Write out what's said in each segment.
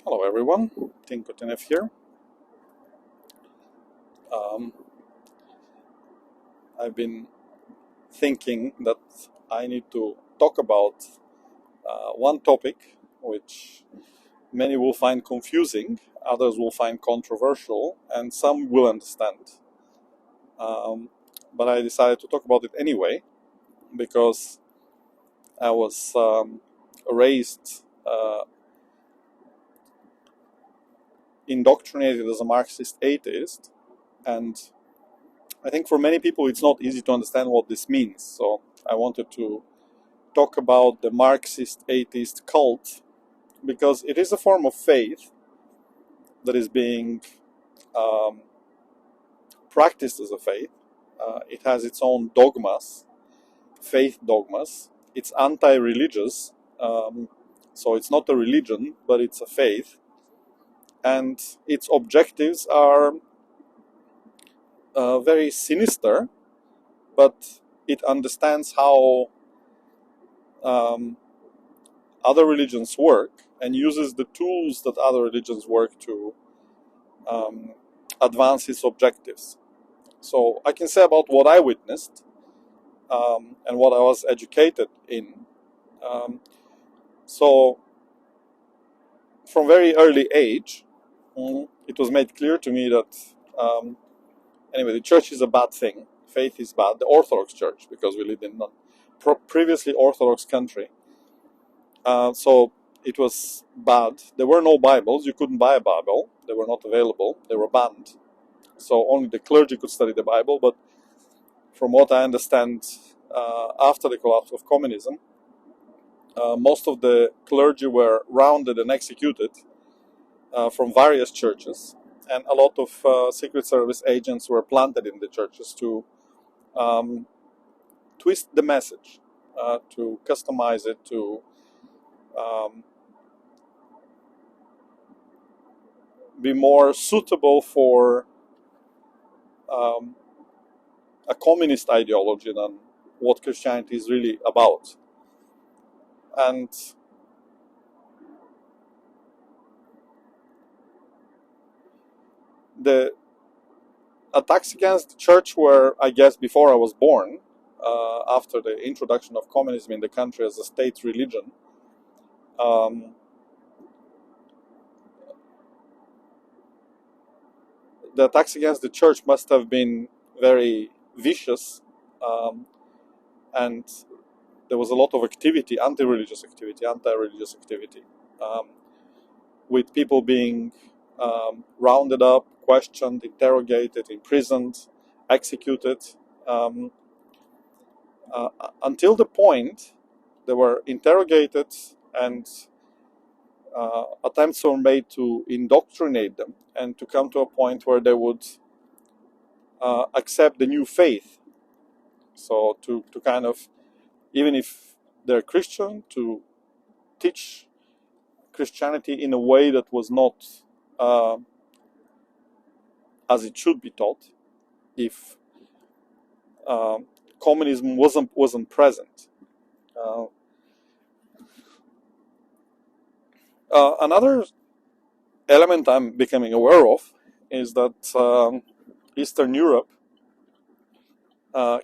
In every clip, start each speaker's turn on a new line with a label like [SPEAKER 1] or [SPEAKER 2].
[SPEAKER 1] Hello everyone, Tinkotinef here. Um, I've been thinking that I need to talk about one topic which many will find confusing, others will find controversial, and some will understand. Um, but I decided to talk about it anyway because I was raised, indoctrinated as a Marxist atheist, and I think for many people it's not easy to understand what this means. So I wanted to talk about the Marxist atheist cult because it is a form of faith that is being um, practiced as a faith. It has its own dogmas, faith dogmas. It's anti-religious, so it's not a religion, but it's a faith, and its objectives are very sinister. But it understands how um, other religions work and uses the tools that other religions work to um, advance its objectives. So I can say about what I witnessed and what I was educated in. Um, so from very early age, it was made clear to me that anyway, the church is a bad thing. Faith is bad. The Orthodox Church, because we lived in a previously Orthodox country. So it was bad. There were no Bibles. You couldn't buy a Bible. They were not available. They were banned. So only the clergy could study the Bible. But from what I understand, after the collapse of communism, most of the clergy were rounded and executed from various churches. And a lot of Secret Service agents were planted in the churches to um, twist the message, to customize it, to um, be more suitable for um, a communist ideology than what Christianity is really about. And the attacks against the church were, I guess, before I was born, after the introduction of communism in the country as a state religion. Um, the attacks against the church must have been very vicious, and there was a lot of activity, anti-religious activity, um, with people being rounded up, questioned, interrogated, imprisoned, executed, um, until the point they were interrogated and attempts were made to indoctrinate them and to come to a point where they would accept the new faith. So to kind of, even if they're Christian, to teach Christianity in a way that was not uh, as it should be taught if communism wasn't present. Uh, Another element I'm becoming aware of is that Eastern Europe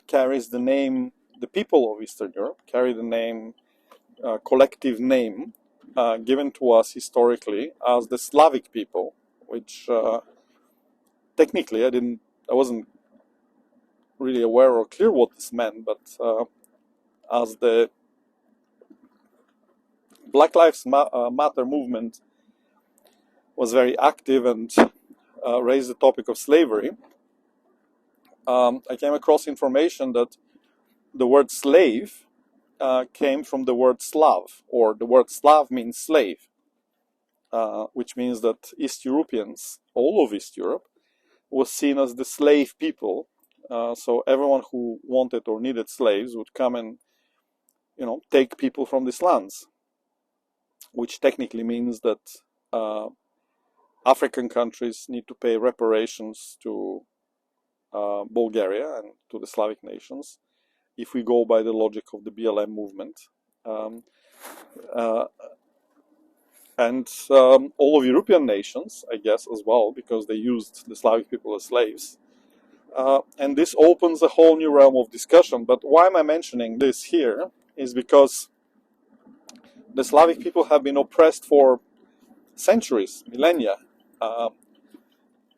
[SPEAKER 1] carries the name. The people of Eastern Europe carry the name, collective name, given to us historically as the Slavic people, which technically I wasn't really aware or clear what this meant, but as the Black Lives Matter movement was very active and raised the topic of slavery, I came across information that the word slave came from the word Slav, or the word Slav means slave, which means that East Europeans, all of East Europe, was seen as the slave people. So everyone who wanted or needed slaves would come and, take people from these lands, which technically means that African countries need to pay reparations to Bulgaria and to the Slavic nations, if we go by the logic of the BLM movement. Um, uh, and all of European nations, I guess, as well, because they used the Slavic people as slaves. And this opens a whole new realm of discussion. But why am I mentioning this here is because the Slavic people have been oppressed for centuries, millennia,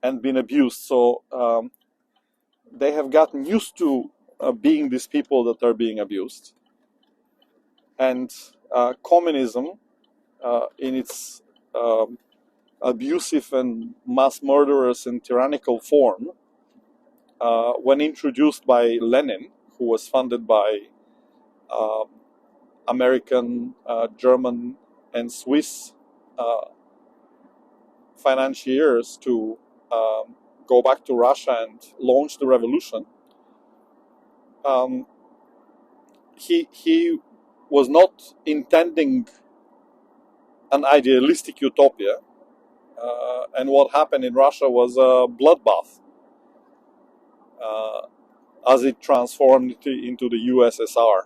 [SPEAKER 1] and been abused. So they have gotten used to being these people that are being abused. And communism, in its abusive and mass murderous and tyrannical form, when introduced by Lenin, who was funded by American, German, and Swiss financiers to go back to Russia and launch the revolution, he was not intending an idealistic utopia, and what happened in Russia was a bloodbath as it transformed into the USSR.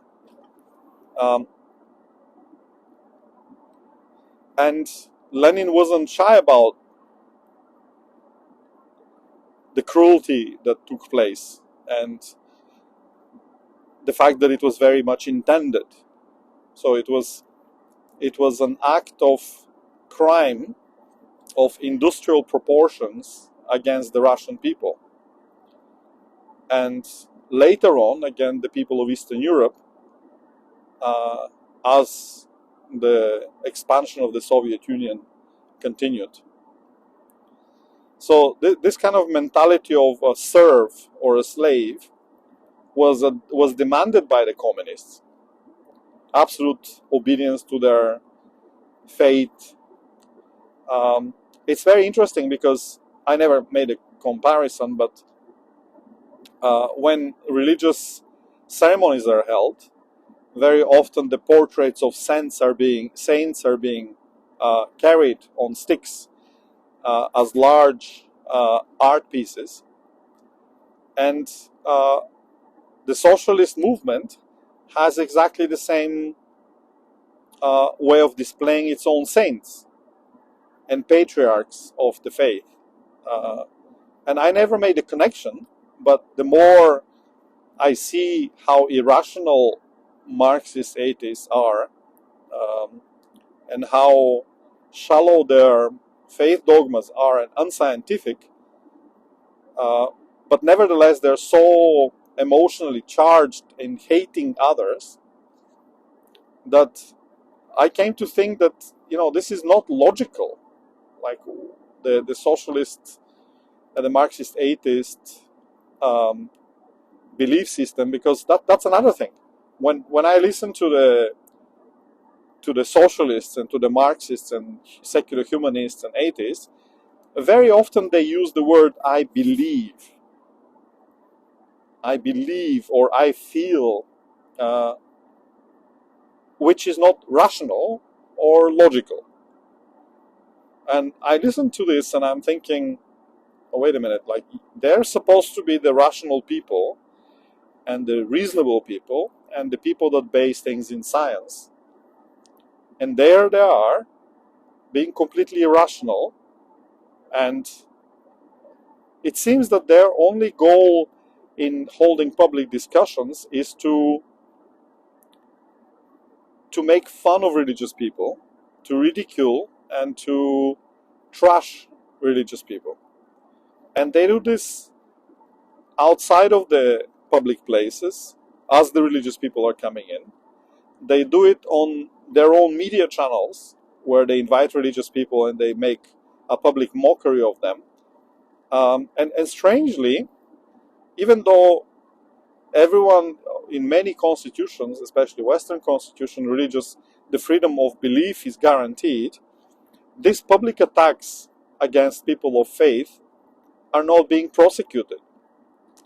[SPEAKER 1] And Lenin wasn't shy about the cruelty that took place and the fact that it was very much intended. So it was an act of crime of industrial proportions against the Russian people. And later on, again, the people of Eastern Europe, as the expansion of the Soviet Union continued. So this kind of mentality of a serf or a slave was demanded by the communists. Absolute obedience to their fate. It's very interesting because I never made a comparison, but when religious ceremonies are held, very often the portraits of saints are being carried on sticks as large art pieces, and the socialist movement has exactly the same way of displaying its own saints and patriarchs of the faith. And I never made a connection, but the more I see how irrational Marxist atheists are, and how shallow their faith dogmas are and unscientific, but nevertheless they're so emotionally charged in hating others, that I came to think that, this is not logical. Like the socialist and the Marxist atheist belief system, because that's another thing. When I listen to the socialists and to the Marxists and secular humanists and atheists, very often they use the word I believe, or I feel, which is not rational or logical. And I listen to this and I'm thinking, oh, wait a minute, like they're supposed to be the rational people and the reasonable people and the people that base things in science. And there they are, being completely irrational, and it seems that their only goal in holding public discussions is to make fun of religious people, to ridicule and to trash religious people. And they do this outside of the public places as the religious people are coming in. They do it on their own media channels where they invite religious people and they make a public mockery of them. And strangely, even though everyone in many constitutions, especially Western constitution, the freedom of belief is guaranteed, these public attacks against people of faith are not being prosecuted,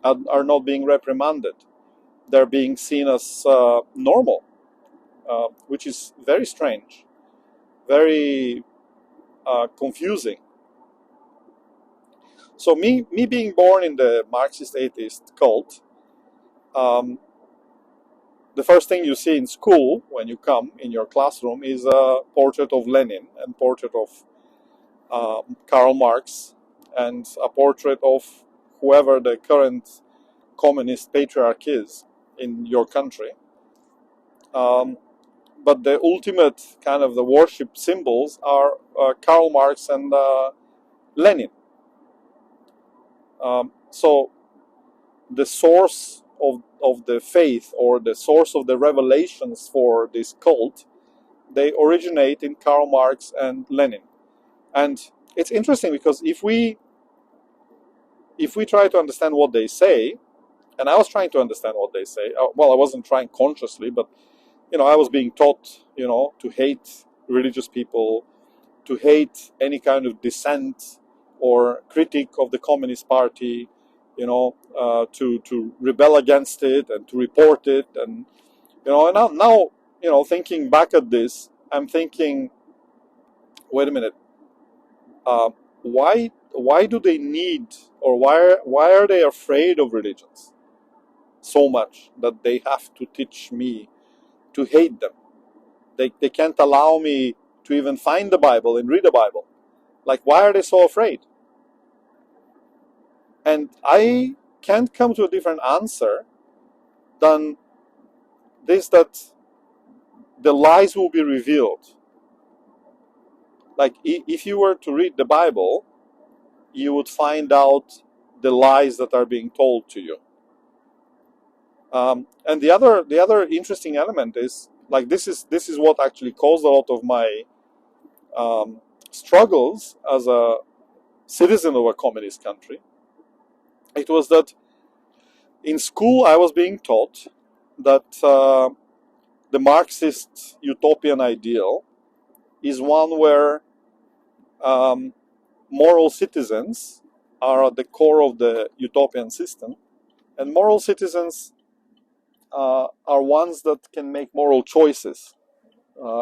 [SPEAKER 1] are not being reprimanded. They're being seen as normal, which is very strange, very confusing. So me being born in the Marxist atheist cult, the the first thing you see in school when you come in your classroom is a portrait of Lenin and portrait of Karl Marx and a portrait of whoever the current communist patriarch is in your country. But the ultimate kind of the worship symbols are Karl Marx and Lenin. So the source of the faith or the source of the revelations for this cult, they originate in Karl Marx and Lenin. And it's interesting because if we try to understand what they say, and I was trying to understand what they say, well, I wasn't trying consciously, but I was being taught, to hate religious people, to hate any kind of dissent or critique of the Communist Party, to rebel against it and to report it, and and now thinking back at this, I'm thinking, wait a minute, why do they need, or why are they afraid of religions so much that they have to teach me to hate them? They can't allow me to even find the Bible and read the Bible. Like, why are they so afraid? And I can't come to a different answer than this, that the lies will be revealed. Like, if you were to read the Bible, you would find out the lies that are being told to you. And the other interesting element is, like, this is what actually caused a lot of my struggles as a citizen of a communist country. It was that in school I was being taught that the Marxist utopian ideal is one where moral citizens are at the core of the utopian system, and moral citizens are ones that can make moral choices,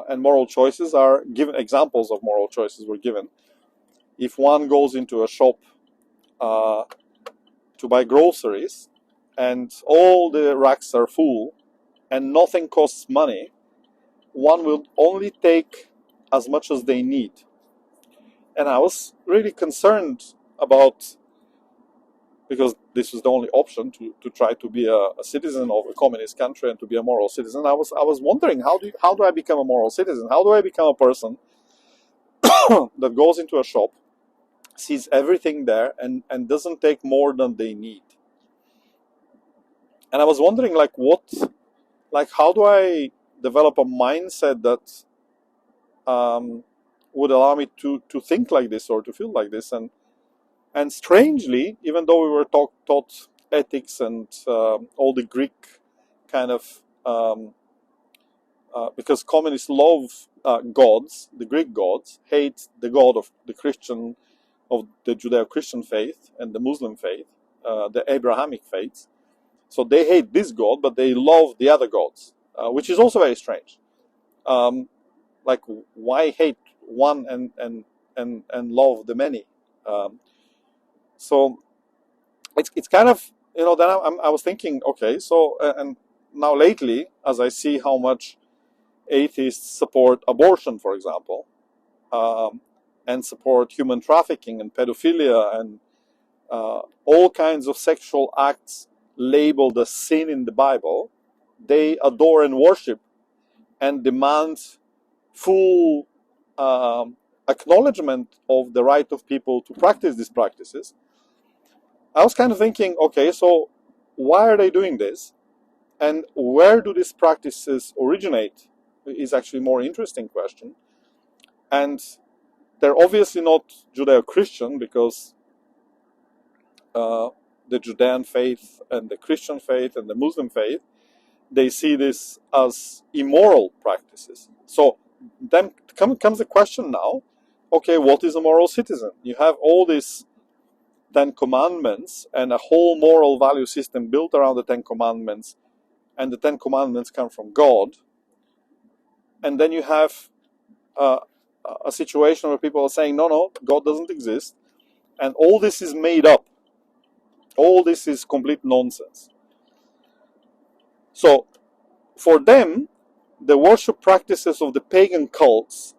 [SPEAKER 1] and moral choices are given. Examples of moral choices were given. If one goes into a shop to buy groceries and all the racks are full and nothing costs money, one will only take as much as they need. And I was really concerned about, because this was the only option to try to be a citizen of a communist country and to be a moral citizen. I was wondering, how do I become a moral citizen? How do I become a person that goes into a shop, sees everything there, and doesn't take more than they need? And I was wondering, how do I develop a mindset that would allow me to think like this or to feel like this? And strangely, even though we were taught ethics and all the Greek kind of, because communists love gods, the Greek gods, hate the God of the Judeo-Christian faith and the Muslim faith, the Abrahamic faiths. So they hate this God, but they love the other gods, which is also very strange. Like, why hate one and love the many? So it's kind of, then I was thinking, okay, so and now lately, as I see how much atheists support abortion, for example, and support human trafficking and pedophilia and all kinds of sexual acts labeled as sin in the Bible, they adore and worship and demand full acknowledgement of the right of people to practice these practices. I was kind of thinking, okay, so why are they doing this? And where do these practices originate is actually a more interesting question. And they're obviously not Judeo-Christian, because the Judean faith and the Christian faith and the Muslim faith, they see this as immoral practices. So then comes the question now, okay, what is a moral citizen? You have all these 10 Commandments and a whole moral value system built around the 10 Commandments, and the 10 Commandments come from God. And then you have a situation where people are saying, no, God doesn't exist, and all this is made up. All this is complete nonsense. So For them, the worship practices of the pagan cults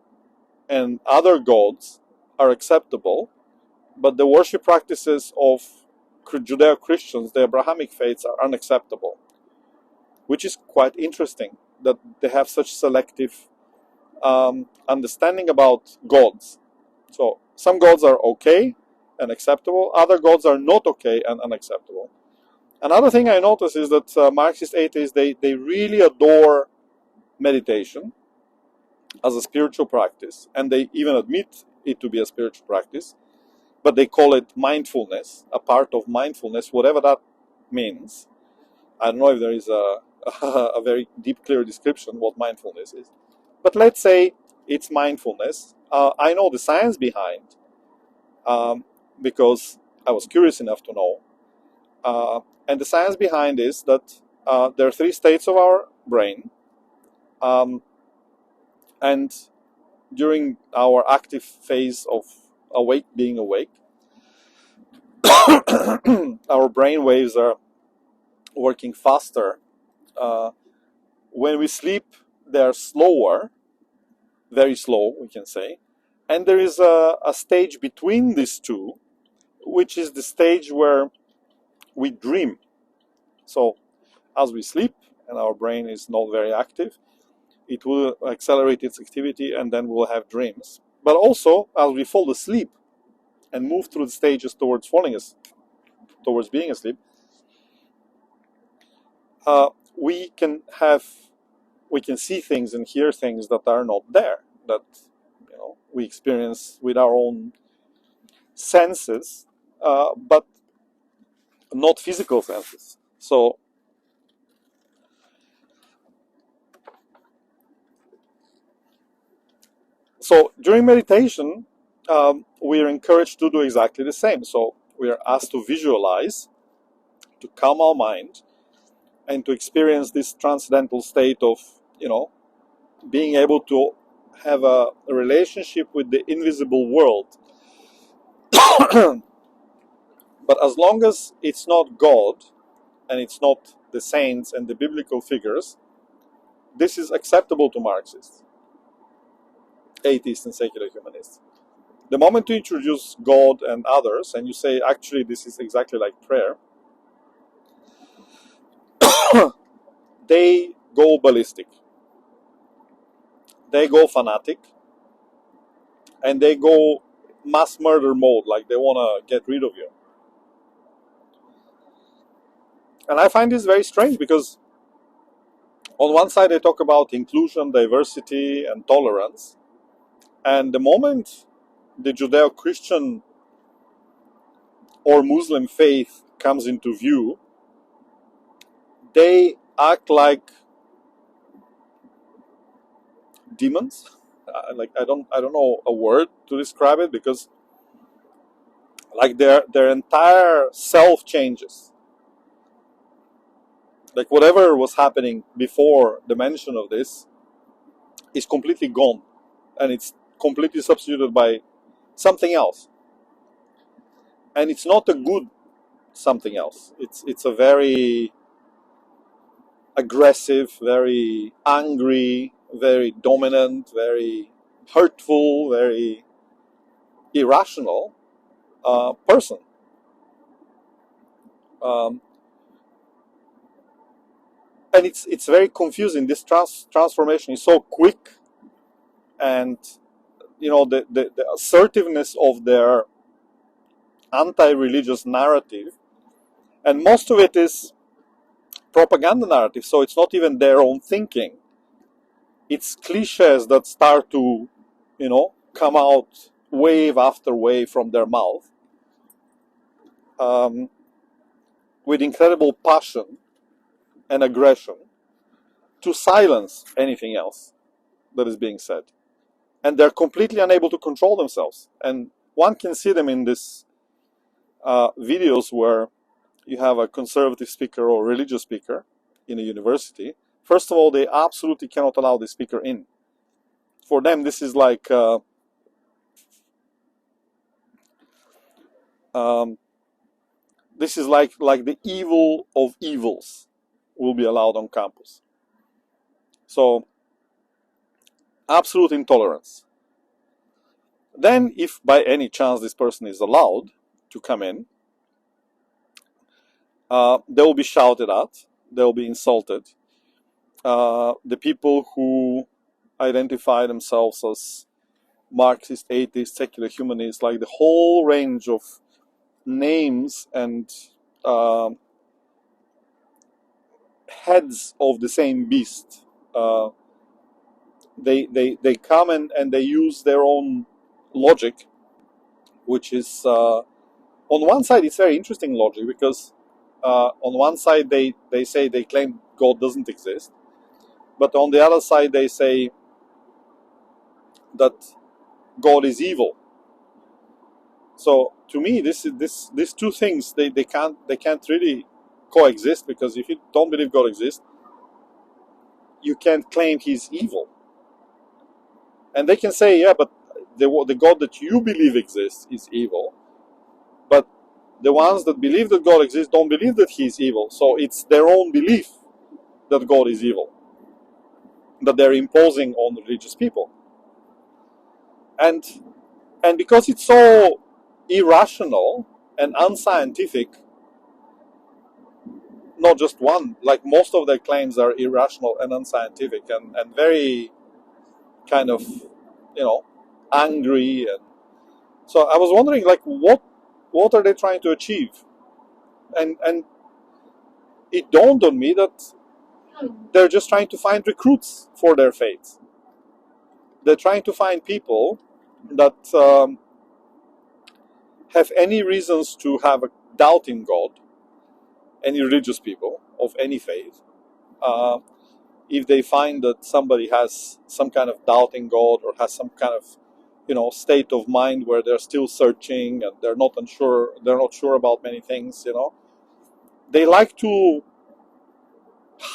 [SPEAKER 1] and other gods are acceptable, but the worship practices of Judeo-Christians, the Abrahamic faiths, are unacceptable, which is quite interesting that they have such selective understanding about gods. So some gods are okay and acceptable, other gods are not okay and unacceptable. Another thing I notice is that Marxist atheists, they really adore meditation as a spiritual practice, and they even admit it to be a spiritual practice, but they call it mindfulness, a part of mindfulness, whatever that means. I don't know if there is a very deep, clear description what mindfulness is. But let's say it's mindfulness. I know the science behind, because I was curious enough to know. And the science behind is that there are three states of our brain. And during our active phase of being awake, our brain waves are working faster. When we sleep, they're slower, very slow, we can say. And there is a stage between these two, which is the stage where we dream. So as we sleep and our brain is not very active, it will accelerate its activity and then we'll have dreams. But also, as we fall asleep and move through the stages towards towards being asleep, we can see things and hear things that are not there, that we experience with our own senses, but not physical senses. So during meditation, we are encouraged to do exactly the same. So we are asked to visualize, to calm our mind, and to experience this transcendental state of, being able to have a relationship with the invisible world. But as long as it's not God, and it's not the saints and the biblical figures, this is acceptable to Marxists, atheists, and secular humanists. The moment you introduce God and others, and you say, actually, this is exactly like prayer, they go ballistic. They go fanatic, and they go mass murder mode, like they want to get rid of you. And I find this very strange because on one side they talk about inclusion, diversity, and tolerance, and the moment the Judeo-Christian or Muslim faith comes into view, they act like demons. Like I don't know a word to describe it, because like their entire self changes. Like whatever was happening before the mention of this is completely gone, and it's completely substituted by something else. And it's not a good something else. It's a very aggressive, very angry, very dominant, very hurtful, very irrational person. Um, and it's very confusing. This transformation is so quick, and the assertiveness of their anti-religious narrative, and most of it is propaganda narrative. So it's not even their own thinking. It's cliches that start to, come out wave after wave from their mouth, with incredible passion and aggression, to silence anything else that is being said. And they're completely unable to control themselves. And one can see them in these videos where you have a conservative speaker or religious speaker in a university. First of all, they absolutely cannot allow the speaker in. For them, this is like the evil of evils will be allowed on campus. So absolute intolerance. Then, if by any chance this person is allowed to come in, they will be shouted at, they will be insulted. The people who identify themselves as Marxist, atheist, secular humanists, like the whole range of names and heads of the same beast, they come and they use their own logic, which is on one side it's very interesting logic, because on one side they say, they claim God doesn't exist, but on the other side they say that God is evil. So to me, these two things, they can't really coexist, because if you don't believe God exists, you can't claim he's evil. And they can say, yeah, but the God that you believe exists is evil, but the ones that believe that God exists don't believe that he's evil. So it's their own belief that God is evil that they're imposing on religious people. And because it's so irrational and unscientific, not just one, like most of their claims are irrational and unscientific, and very kind of, angry. And so I was wondering, like, what are they trying to achieve? And it dawned on me that they're just trying to find recruits for their faith. They're trying to find people that have any reasons to have a doubt in God, any religious people of any faith. If they find that somebody has some kind of doubt in God, or has some kind of, state of mind where they're still searching and they're not sure about many things, they like to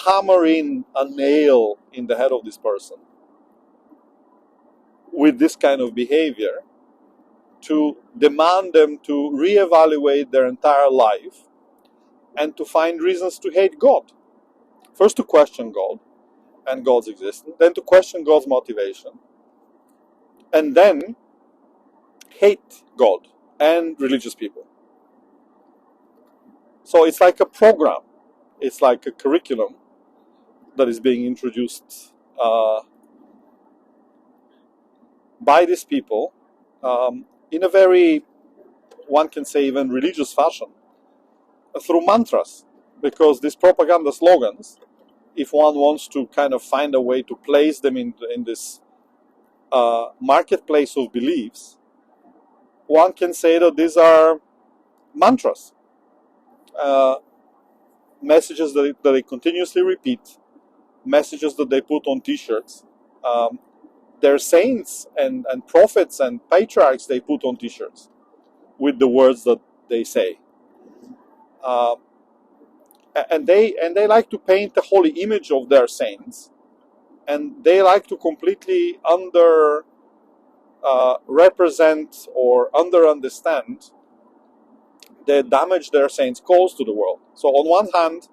[SPEAKER 1] hammer in a nail in the head of this person with this kind of behavior, to demand them to reevaluate their entire life and to find reasons to hate God. First to question God and God's existence, then to question God's motivation, and then hate God and religious people. So it's like a program, it's like a curriculum that is being introduced by these people, in a very, one can say, even religious fashion, through mantras. Because these propaganda slogans, if one wants to kind of find a way to place them in this marketplace of beliefs, one can say that these are mantras, uh, messages that they continuously repeat, messages that they put on t-shirts. Their saints and prophets and patriarchs, they put on t-shirts with the words that they say. And they like to paint a holy image of their saints, and they like to completely under represent or under understand the damage their saints cause to the world. So on one hand,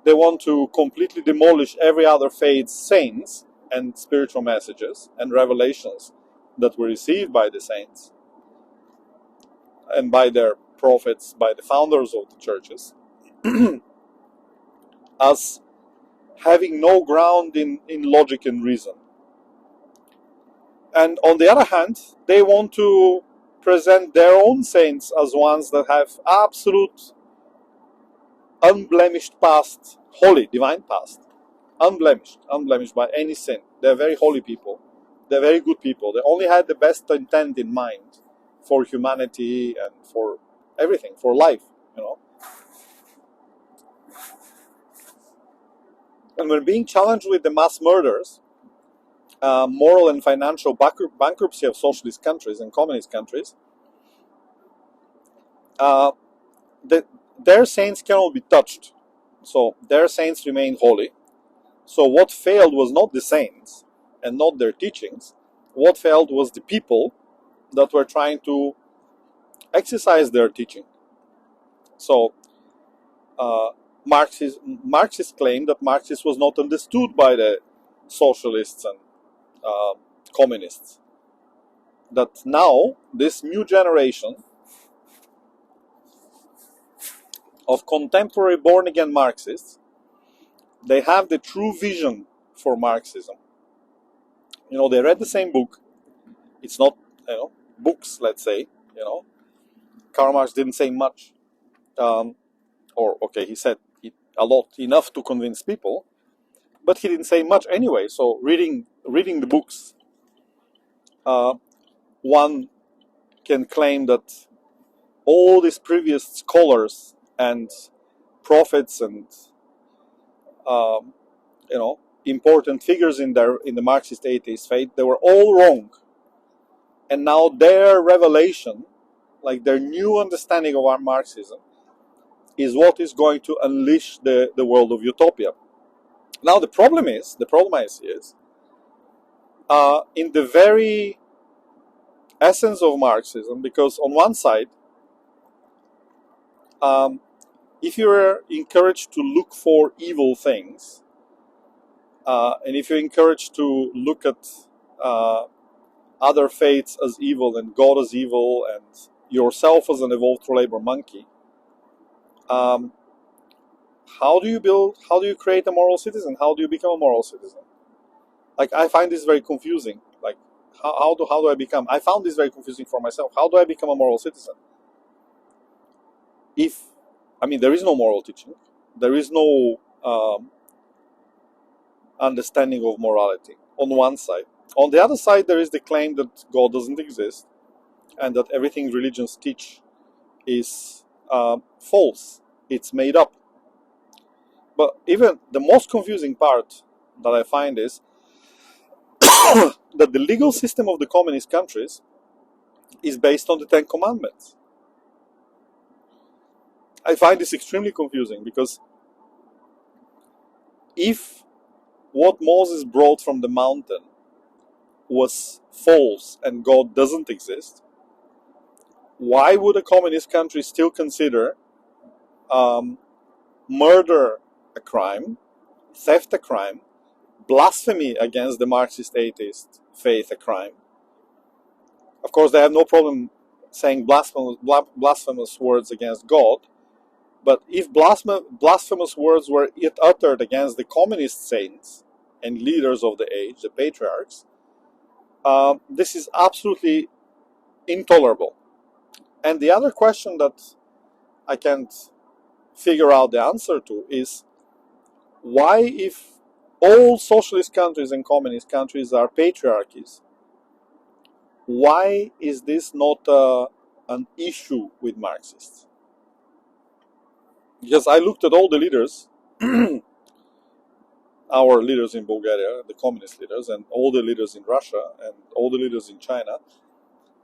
[SPEAKER 1] they want to completely demolish every other faith's saints and spiritual messages and revelations that were received by the saints and by their prophets, by the founders of the churches, as having no ground in logic and reason. And on the other hand, they want to present their own saints as ones that have absolute, unblemished past, holy, divine past, unblemished by any sin. They're very holy people. They're very good people. They only had the best intent in mind for humanity and for everything, for life, And when being challenged with the mass murders, moral and financial bankruptcy of socialist countries and communist countries, uh, their saints cannot be touched. So their saints remain holy. So what failed was not the saints and not their teachings. What failed was the people that were trying to exercise their teaching. So Marxists claimed that Marxist was not understood by the socialists and communists. That now this new generation of contemporary born-again Marxists, they have the true vision for Marxism. They read the same book. It's not, books, let's say. Karl Marx didn't say much, or okay, he said a lot, enough to convince people, but he didn't say much anyway. So reading the books, one can claim that all these previous scholars and prophets and important figures in the Marxist atheist faith, they were all wrong, and now their revelation, like their new understanding of our Marxism, is what is going to unleash the world of utopia. Now the problem is in the very essence of Marxism, because on one side, if you're encouraged to look for evil things, and if you're encouraged to look at other faiths as evil and God as evil and yourself as an evolved labor monkey, how do you create a moral citizen? How do you become a moral citizen? Like, I find this very confusing. Like, how do I become? I found this very confusing for myself. How do I become a moral citizen? There is no moral teaching. There is no understanding of morality on one side. On the other side, there is the claim that God doesn't exist and that everything religions teach is false. It's made up. But even the most confusing part that I find is that the legal system of the communist countries is based on the Ten Commandments. I find this extremely confusing, because if what Moses brought from the mountain was false and God doesn't exist, why would a communist country still consider murder a crime, theft a crime, blasphemy against the Marxist atheist faith a crime? Of course, they have no problem saying blasphemous words against God, but if blasphemous words were uttered against the communist saints and leaders of the age, the patriarchs, this is absolutely intolerable. And the other question that I can't figure out the answer to is, why, if all socialist countries and communist countries are patriarchies, why is this not an issue with Marxists? Because I looked at all the leaders, our leaders in Bulgaria, the communist leaders, and all the leaders in Russia, and all the leaders in China,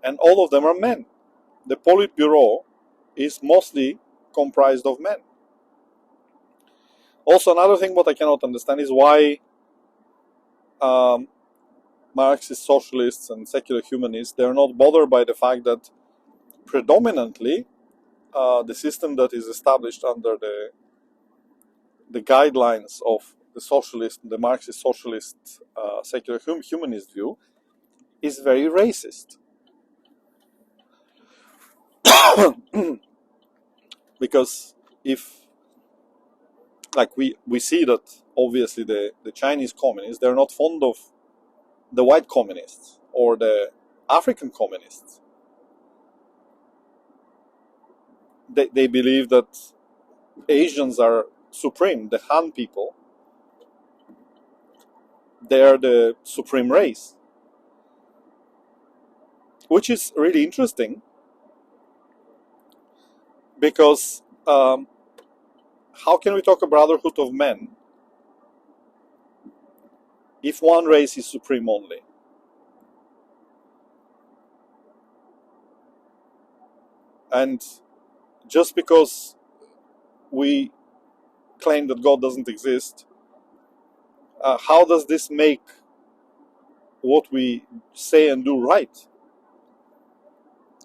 [SPEAKER 1] and all of them are men. The Politburo is mostly comprised of men. Also, another thing what I cannot understand is why Marxist socialists and secular humanists, they're not bothered by the fact that predominantly the system that is established under the guidelines of the Marxist socialist secular humanist view is very racist. Because if, like, we see that obviously the Chinese communists, they're not fond of the white communists or the African communists. They believe that Asians are supreme. The Han people, they are the supreme race, which is really interesting, because how can we talk a brotherhood of men if one race is supreme only? And just because we claim that God doesn't exist, how does this make what we say and do right?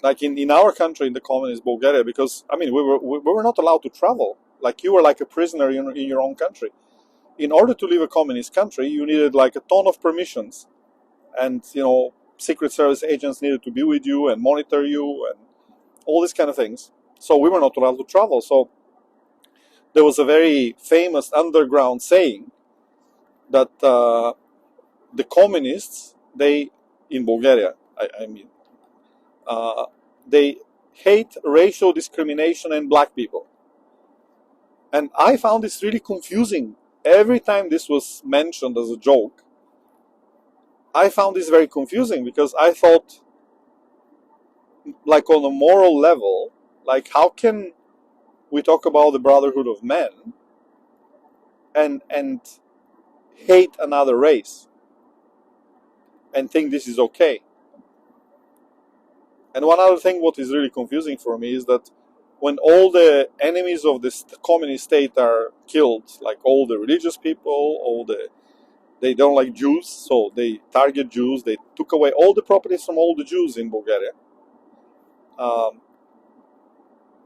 [SPEAKER 1] Like in our country, in the communist Bulgaria, because we were not allowed to travel. Like, you were like a prisoner in your own country. in order to leave a communist country, you needed like a ton of permissions, and Secret Service agents needed to be with you and monitor you and all these kind of things. So we were not allowed to travel. So there was a very famous underground saying that the communists, they in Bulgaria, I mean, they hate racial discrimination and black people. And I found this really confusing. Every time this was mentioned as a joke, I found this very confusing, because I thought, like, on a moral level, like, how can we talk about the brotherhood of men and hate another race and think this is okay? And one other thing, what is really confusing for me, is that when all the enemies of this communist state are killed, like all the religious people, they don't like Jews, so they target Jews. They took away all the properties from all the Jews in Bulgaria.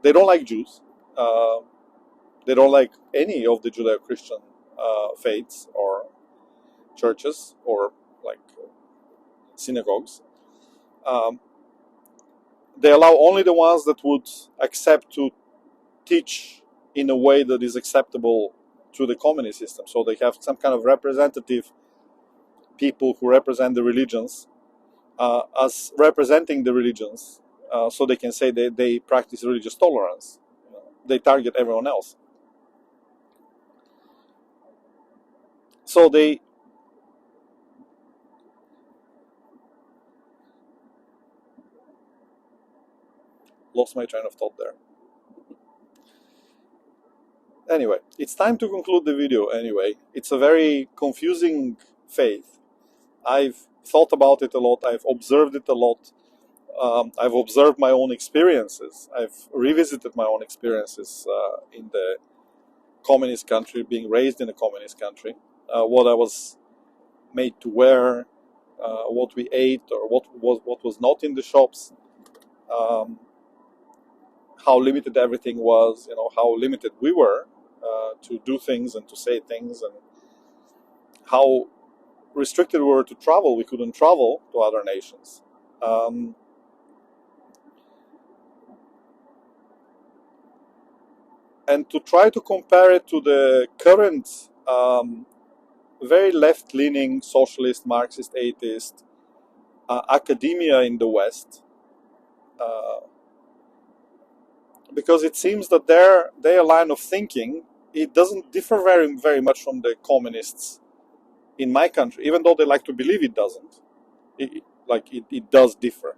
[SPEAKER 1] They don't like Jews. They don't like any of the Judeo-Christian faiths or churches or like synagogues. They allow only the ones that would accept to teach in a way that is acceptable to the communist system. So they have some kind of representative people who represent the religions as representing the religions, so they can say they practice religious tolerance. They target everyone else. So they lost my train of thought there. Anyway, it's time to conclude the video anyway. It's a very confusing faith. I've thought about it a lot. I've observed it a lot. I've observed my own experiences. I've revisited my own experiences in the communist country, being raised in a communist country, what I was made to wear, what we ate, or what was not in the shops, how limited everything was, how limited we were to do things and to say things, and how restricted we were to travel. We couldn't travel to other nations. And to try to compare it to the current very left-leaning socialist, Marxist, atheist academia in the West, because it seems that their line of thinking, it doesn't differ very much from the communists in my country, even though they like to believe it doesn't. It does differ.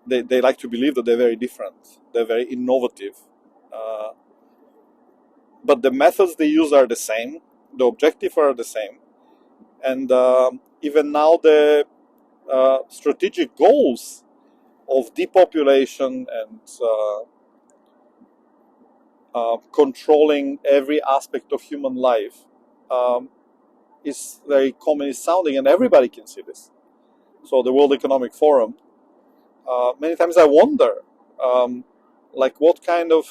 [SPEAKER 1] They like to believe that they're very different, they're very innovative, but the methods they use are the same, the objectives are the same, and even now the strategic goals of depopulation and controlling every aspect of human life is very communist sounding, and everybody can see this. So the World Economic Forum, many times I wonder, like, what kind of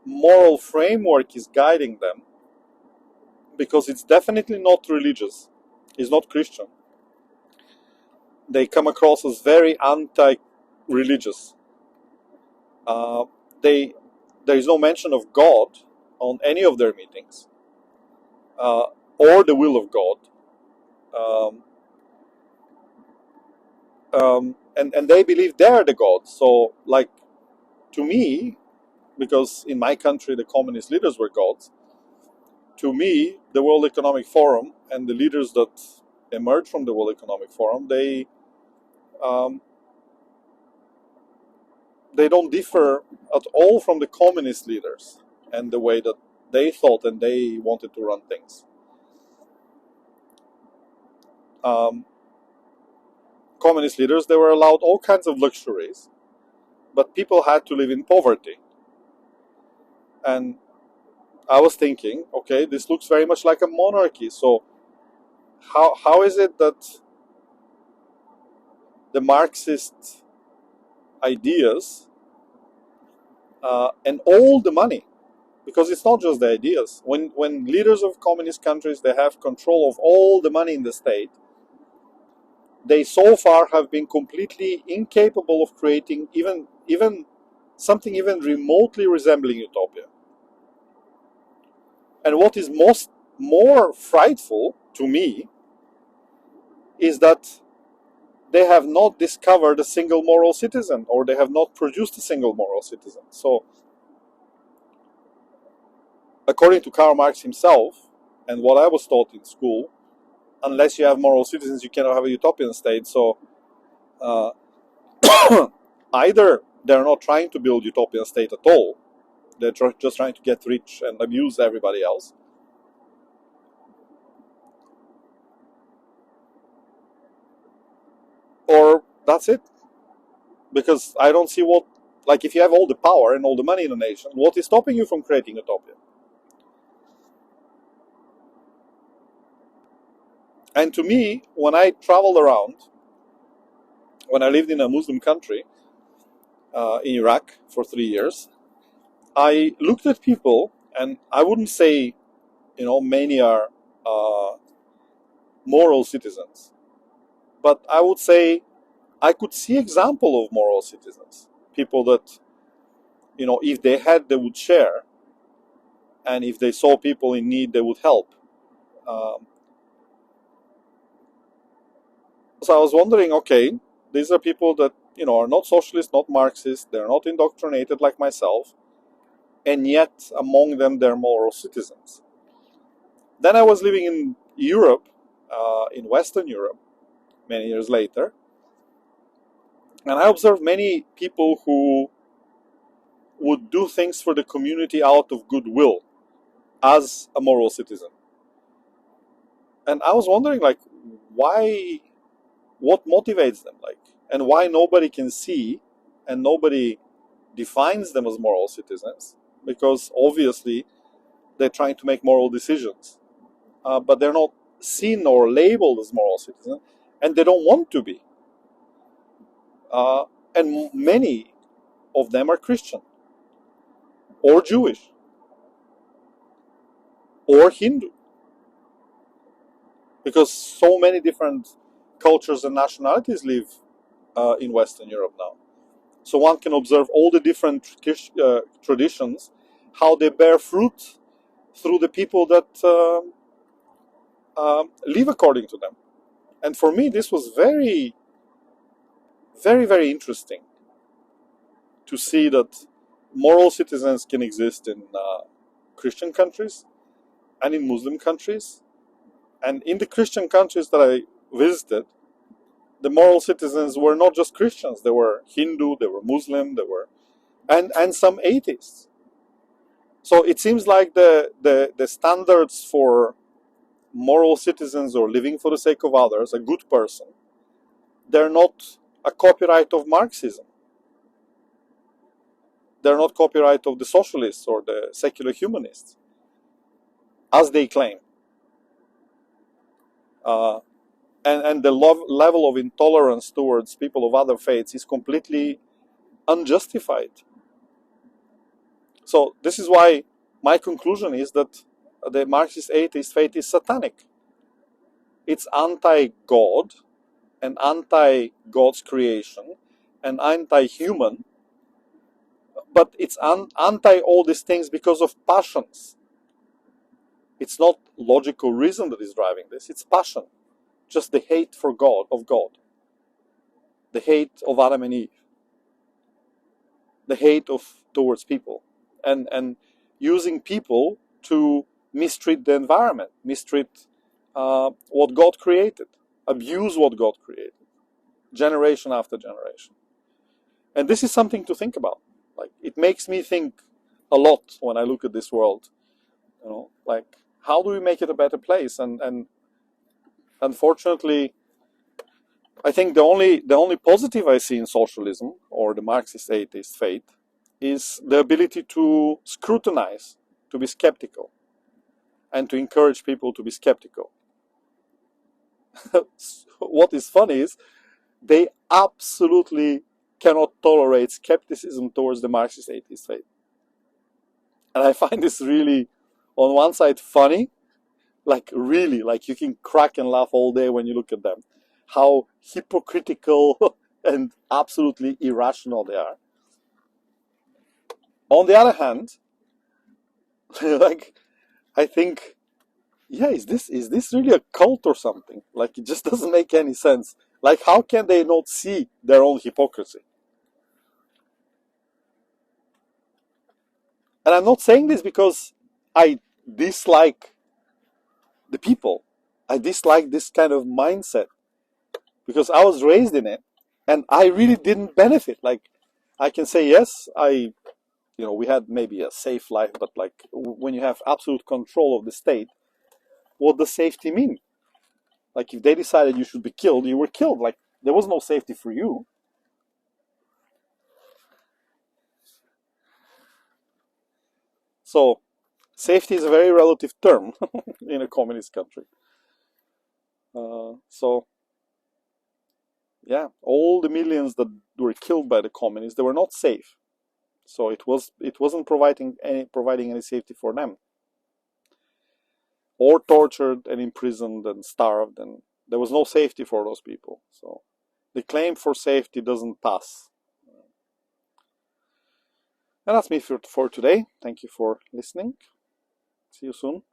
[SPEAKER 1] moral framework is guiding them, because it's definitely not religious, it's not Christian. They come across as very anti-religious. There is no mention of God on any of their meetings, or the will of God. And they believe they're the God. So, like, to me, because in my country the communist leaders were gods, to me, the World Economic Forum and the leaders that emerged from the World Economic Forum, they don't differ at all from the communist leaders and the way that they thought and they wanted to run things. Communist leaders, they were allowed all kinds of luxuries, but people had to live in poverty. And I was thinking, okay, this looks very much like a monarchy. So how is it that the Marxist ideas and all the money because it's not just the ideas. When leaders of communist countries, they have control of all the money in the state, they so far have been completely incapable of creating even something even remotely resembling utopia. And what is more frightful to me is that they have not discovered a single moral citizen, or they have not produced a single moral citizen. So, according to Karl Marx himself, and what I was taught in school, unless you have moral citizens, you cannot have a utopian state. So, uh, either they're not trying to build utopian state at all, they're just trying to get rich and abuse everybody else, or that's it. Because I don't see what, like, if you have all the power and all the money in a nation, what is stopping you from creating utopia? And to me, when I traveled around, when I lived in a Muslim country, in Iraq for 3 years, I looked at people, and I wouldn't say, many are uh, moral citizens, but I would say I could see example of moral citizens, people that, if they had, they would share, and if they saw people in need, they would help. Um, so I was wondering, okay, these are people that are not socialist, not Marxist, they're not indoctrinated like myself, and yet among them they're moral citizens. Then I was living in Europe, in Western Europe, many years later, and I observed many people who would do things for the community out of goodwill as a moral citizen. And I was wondering, like, why, what motivates them, like, and why nobody can see and nobody defines them as moral citizens, because obviously they're trying to make moral decisions, but they're not seen or labeled as moral citizens, and they don't want to be. And many of them are Christian, or Jewish, or Hindu, because so many different cultures and nationalities live in Western Europe now. So one can observe all the different traditions, how they bear fruit through the people that live according to them. And for me, this was very, very, very interesting to see that moral citizens can exist in Christian countries and in Muslim countries. And in the Christian countries that I visited, the moral citizens were not just Christians. They were Hindu, they were Muslim, they were and some atheists. So it seems like the standards for moral citizens or living for the sake of others, a good person, they're not a copyright of Marxism. They're not copyright of the socialists or the secular humanists, as they claim. Uh, and the level of intolerance towards people of other faiths is completely unjustified. So this is why my conclusion is that the Marxist atheist faith is satanic. It's anti-God and anti-God's creation and anti-human, but it's anti all these things because of passions. It's not logical reason that is driving this, it's passion. Just the hate for God, of God. The hate of Adam and Eve. The hate towards people. And using people to mistreat the environment, mistreat what God created, abuse what God created, generation after generation. And this is something to think about. Like, it makes me think a lot when I look at this world. Like, how do we make it a better place? And unfortunately, I think the only positive I see in socialism or the Marxist atheist faith is the ability to scrutinize, to be skeptical, and to encourage people to be skeptical. What is funny is they absolutely cannot tolerate skepticism towards the Marxist atheist faith. And I find this really, on one side, funny, like really, like you can crack and laugh all day when you look at them, how hypocritical and absolutely irrational they are. On the other hand, like I think, yeah, is this really a cult or something? Like it just doesn't make any sense. Like how can they not see their own hypocrisy? And I'm not saying this because I dislike the people. I dislike this kind of mindset because I was raised in it and I really didn't benefit. Like I can say yes, we had maybe a safe life, but like when you have absolute control of the state, what does safety mean? Like if they decided you should be killed, you were killed. Like there was no safety for you. So safety is a very relative term in a communist country. So yeah, all the millions that were killed by the communists, they were not safe. So it wasn't providing any safety for them, or tortured and imprisoned and starved, and there was no safety for those people. So the claim for safety doesn't pass. And that's me for today. Thank you for listening. See you soon.